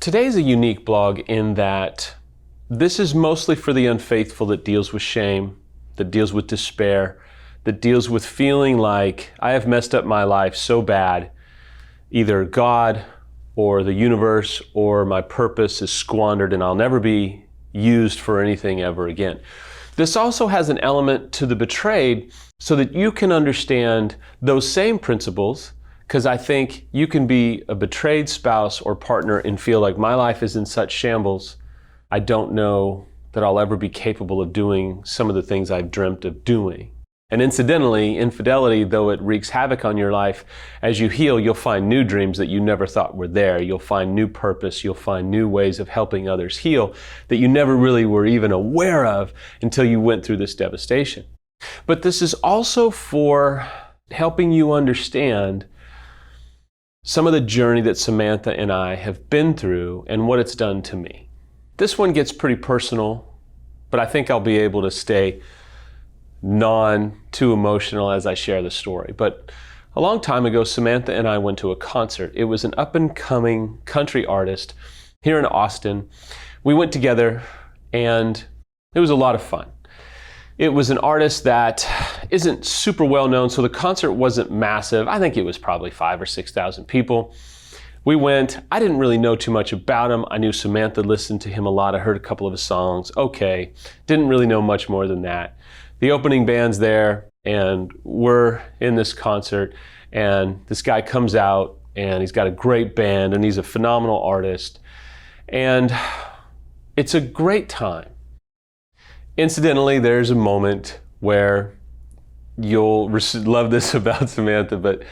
Today's a unique blog in that this is mostly for the unfaithful that deals with shame, that deals with despair, that deals with feeling like I have messed up my life so bad, either God or the universe or my purpose is squandered and I'll never be used for anything ever again. This also has an element to the betrayed so that you can understand those same principles, because I think you can be a betrayed spouse or partner and feel like my life is in such shambles, I don't know that I'll ever be capable of doing some of the things I've dreamt of doing. And incidentally, infidelity, though it wreaks havoc on your life, as you heal, you'll find new dreams that you never thought were there. You'll find new purpose. You'll find new ways of helping others heal that you never really were even aware of until you went through this devastation. But this is also for helping you understand some of the journey that Samantha and I have been through and what it's done to me. This one gets pretty personal, but I think I'll be able to stay too emotional as I share the story. But a long time ago, Samantha and I went to a concert. It was an up-and-coming country artist here in Austin. We went together and it was a lot of fun. It was an artist that isn't super well known, so the concert wasn't massive. I think it was probably 5,000 or 6,000 people. We went. I didn't really know too much about him. I knew Samantha listened to him a lot. I heard a couple of his songs. Okay. Didn't really know much more than that. The opening band's there, and we're in this concert, and this guy comes out, and he's got a great band, and he's a phenomenal artist. And it's a great time. Incidentally, there's a moment where you'll love this about Samantha, but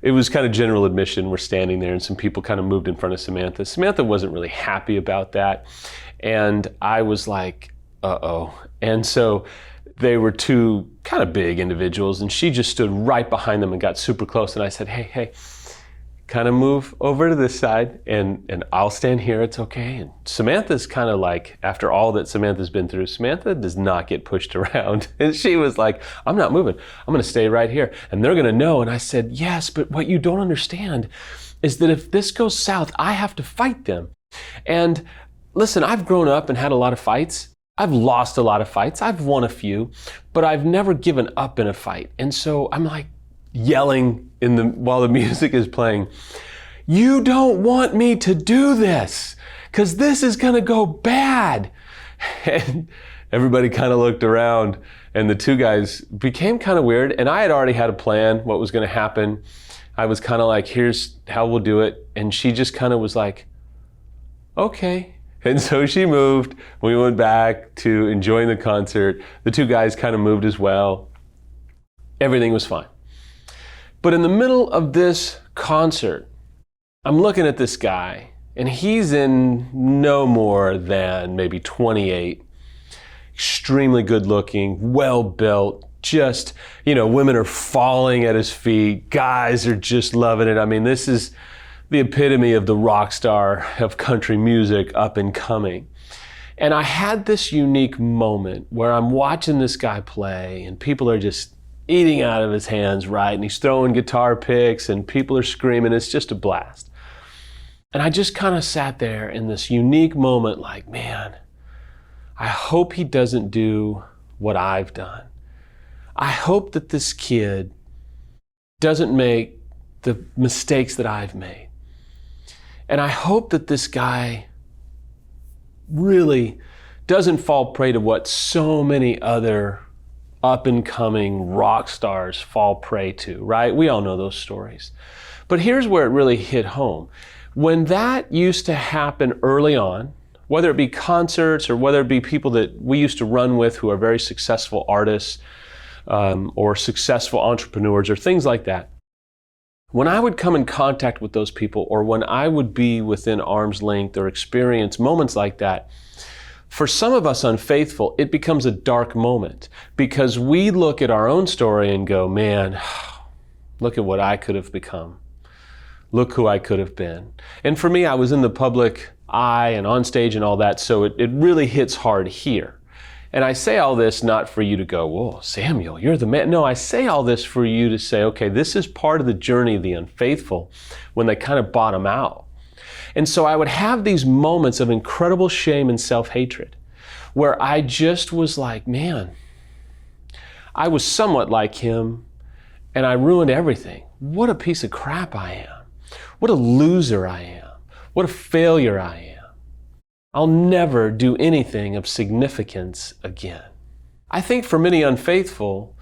it was kind of general admission. We're standing there and some people kind of moved in front of Samantha. Samantha wasn't really happy about that. And I was like, uh-oh. And so they were two kind of big individuals and she just stood right behind them and got super close. And I said, hey, kind of move over to this side and I'll stand here, it's okay. And Samantha's kind of like, after all that Samantha's been through, Samantha does not get pushed around. And she was like, I'm not moving, I'm gonna stay right here. And they're gonna know. And I said, yes, but what you don't understand is that if this goes south, I have to fight them. And listen, I've grown up and had a lot of fights. I've lost a lot of fights. I've won a few, but I've never given up in a fight. And so I'm like, yelling while the music is playing, you don't want me to do this because this is going to go bad. And everybody kind of looked around and the two guys became kind of weird. And I had already had a plan what was going to happen. I was kind of like, here's how we'll do it. And she just kind of was like, okay. And so she moved. We went back to enjoying the concert. The two guys kind of moved as well. Everything was fine. But in the middle of this concert, I'm looking at this guy, and he's in no more than maybe 28, extremely good looking, well built, just, women are falling at his feet, guys are just loving it. I mean, this is the epitome of the rock star of country music up and coming. And I had this unique moment where I'm watching this guy play, and people are just eating out of his hands, right? And he's throwing guitar picks and people are screaming. It's just a blast. And I just kind of sat there in this unique moment like, man, I hope he doesn't do what I've done. I hope that this kid doesn't make the mistakes that I've made. And I hope that this guy really doesn't fall prey to what so many other up-and-coming rock stars fall prey to, right? We all know those stories. But here's where it really hit home. When that used to happen early on, whether it be concerts or whether it be people that we used to run with who are very successful artists or successful entrepreneurs or things like that, when I would come in contact with those people or when I would be within arm's length or experience moments like that, for some of us unfaithful, it becomes a dark moment because we look at our own story and go, man, look at what I could have become. Look who I could have been. And for me, I was in the public eye and on stage and all that, so it really hits hard here. And I say all this not for you to go, whoa, Samuel, you're the man. No, I say all this for you to say, okay, this is part of the journey of the unfaithful when they kind of bottom out. And so I would have these moments of incredible shame and self-hatred where I just was like, man, I was somewhat like him and I ruined everything. What a piece of crap I am. What a loser I am. What a failure I am. I'll never do anything of significance again. I think for many unfaithful,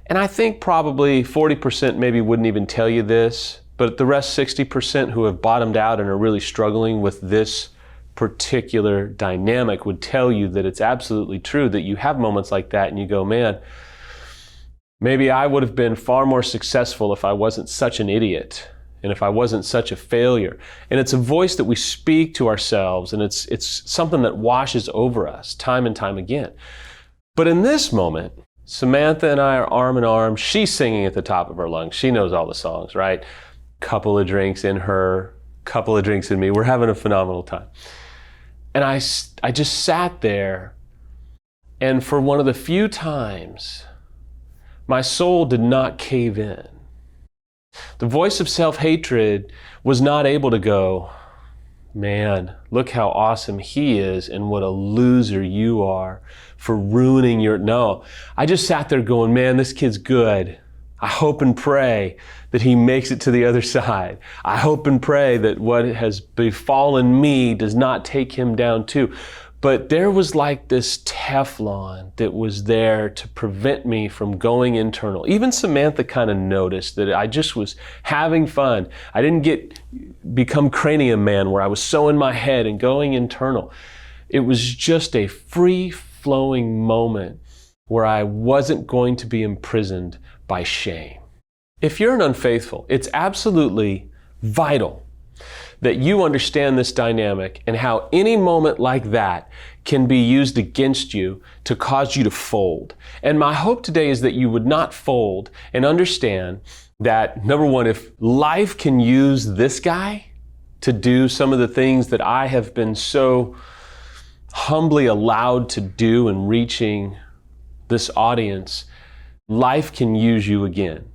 and I think probably 40% maybe wouldn't even tell you this, but the rest 60% who have bottomed out and are really struggling with this particular dynamic would tell you that it's absolutely true that you have moments like that and you go, man, maybe I would have been far more successful if I wasn't such an idiot and if I wasn't such a failure. And it's a voice that we speak to ourselves, and it's something that washes over us time and time again. But in this moment, Samantha and I are arm in arm. She's singing at the top of her lungs. She knows all the songs, right? Couple of drinks in her, couple of drinks in me. We're having a phenomenal time. And I just sat there, and for one of the few times, my soul did not cave in. The voice of self-hatred was not able to go, man, look how awesome he is and what a loser you are for ruining your... No, I just sat there going, man, this kid's good. I hope and pray that he makes it to the other side. I hope and pray that what has befallen me does not take him down too. But there was like this Teflon that was there to prevent me from going internal. Even Samantha kind of noticed that I just was having fun. I didn't become cranium man where I was so in my head and going internal. It was just a free-flowing moment where I wasn't going to be imprisoned by shame. If you're an unfaithful, it's absolutely vital that you understand this dynamic and how any moment like that can be used against you to cause you to fold. And my hope today is that you would not fold and understand that, number one, if life can use this guy to do some of the things that I have been so humbly allowed to do in reaching this audience, life can use you again.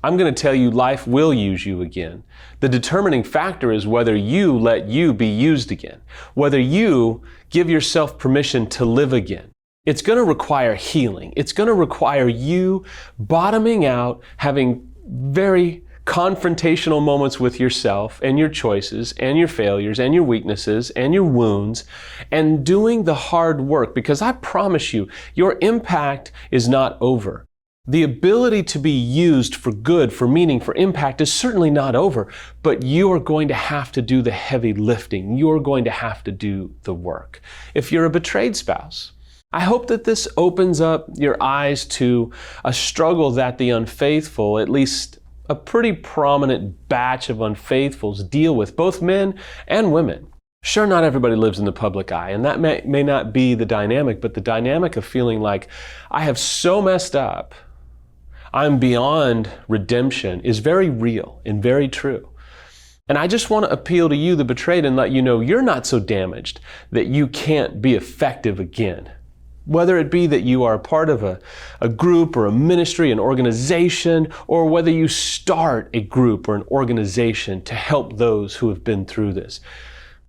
I'm going to tell you life will use you again. The determining factor is whether you let you be used again, whether you give yourself permission to live again. It's going to require healing. It's going to require you bottoming out, having very confrontational moments with yourself and your choices and your failures and your weaknesses and your wounds, and doing the hard work, because I promise you, your impact is not over. The ability to be used for good, for meaning, for impact is certainly not over, but you are going to have to do the heavy lifting. You're going to have to do the work. If you're a betrayed spouse, I hope that this opens up your eyes to a struggle that the unfaithful, at least a pretty prominent batch of unfaithfuls, deal with, both men and women. Sure, not everybody lives in the public eye, and that may not be the dynamic, but the dynamic of feeling like I have so messed up, I'm beyond redemption, is very real and very true. And I just want to appeal to you, the betrayed, and let you know you're not so damaged that you can't be effective again. Whether it be that you are a part of a group or a ministry, an organization, or whether you start a group or an organization to help those who have been through this.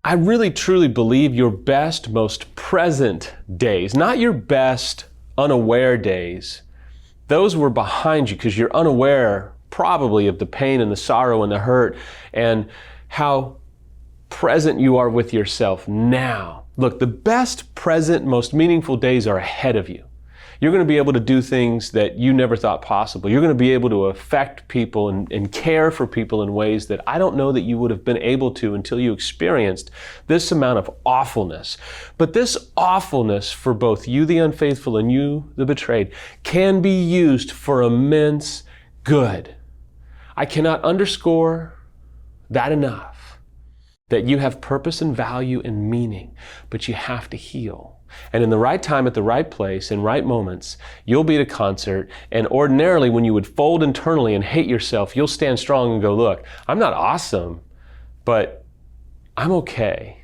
I really truly believe your best, most present days, not your best unaware days, those were behind you because you're unaware probably of the pain and the sorrow and the hurt and how present you are with yourself now. Look, the best present, most meaningful days are ahead of you. You're going to be able to do things that you never thought possible. You're going to be able to affect people and care for people in ways that I don't know that you would have been able to until you experienced this amount of awfulness. But this awfulness for both you, the unfaithful, and you, the betrayed, can be used for immense good. I cannot underscore that enough, that you have purpose and value and meaning, but you have to heal. And in the right time, at the right place, in right moments, you'll be at a concert, and ordinarily when you would fold internally and hate yourself, you'll stand strong and go, look, I'm not awesome, but I'm okay.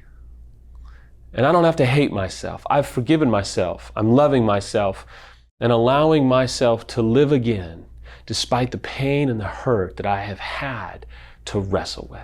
And I don't have to hate myself. I've forgiven myself. I'm loving myself and allowing myself to live again, despite the pain and the hurt that I have had to wrestle with.